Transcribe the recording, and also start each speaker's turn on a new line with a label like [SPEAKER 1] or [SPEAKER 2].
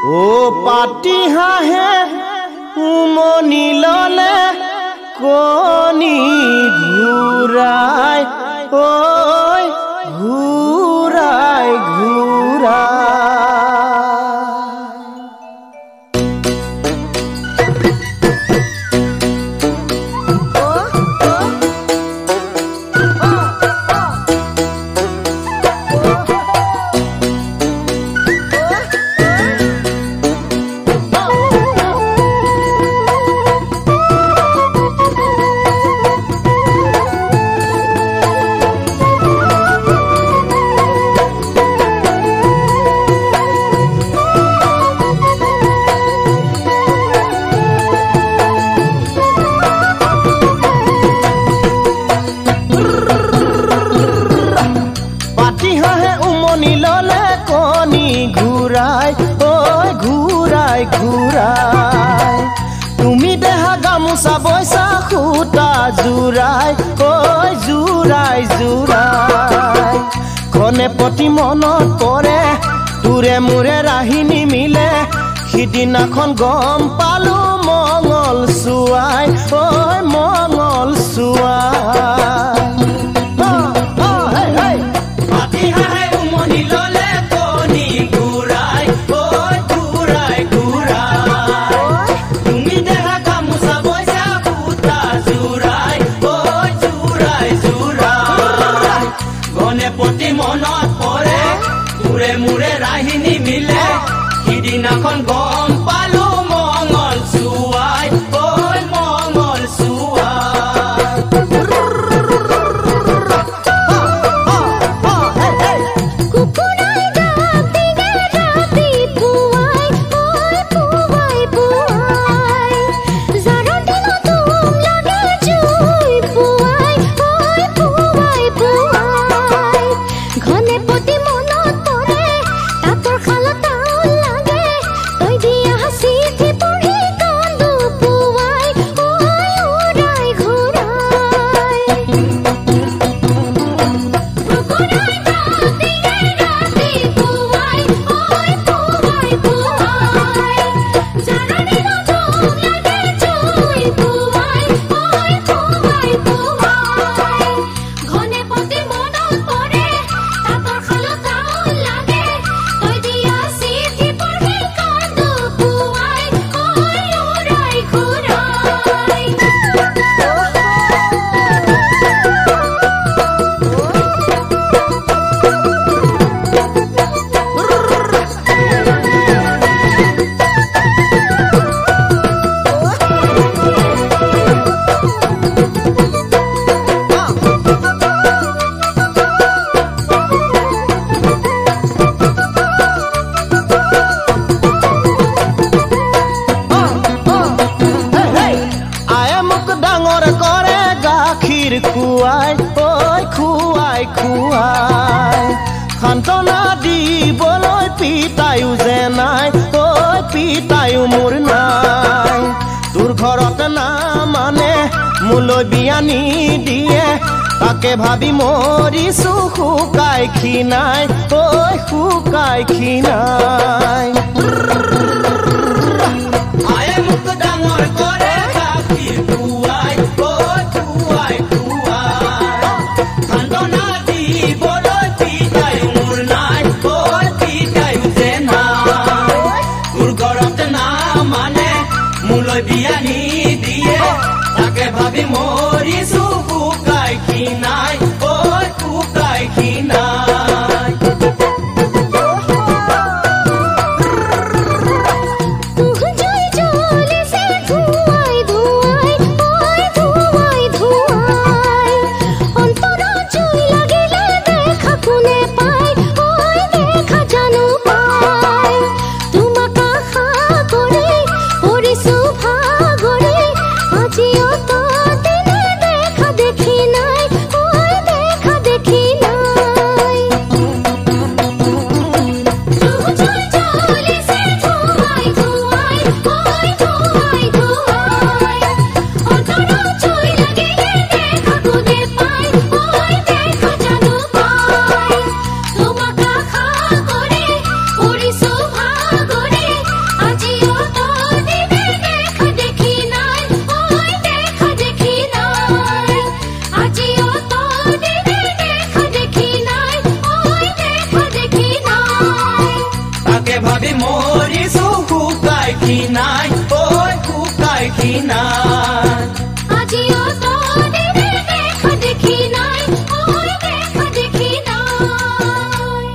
[SPEAKER 1] ও পাতি হাঁহে উমনি ললে কণী ঘূৰাই ঐ ঘূৰাই ঘূৰাই ঘূৰাই তুমি দেহা গামোচা বৈছা খুটা জোৰাই কৈ জোৰাই জোৰাই খনে প্ৰতি মনত পৰে তোৰে মোৰে ৰাহি নিমিলে সিদিনাখন গম পালো মঙল চুৱাই ঐ মঙল চুৱাই
[SPEAKER 2] সিদিনাখন গম পালো মঙল চুৱাই ঐ মঙল
[SPEAKER 1] খুৱাই ঐ খুৱাই খুৱাই সান্তনা দিবলৈ পিতায়ো যে নাই ঐ পিতায়ো মোৰ নাই তোৰ ঘৰত না মানে মোলৈ বিয়া নিদিয়ে তাকে ভাবি মৰিছো শুকাই খিনাই ঐ শুকাই খিনাই
[SPEAKER 2] বিয়া নিদিয়ে তাকে ভাবি মৰিছো শুকাই খিনাই ঐ শুকাই খিনাই খিনাই ঐ শুকাই খিনাই
[SPEAKER 3] আজিও তদিনে দেখা দেখি নাই, ওই দেখা দেখি নাই।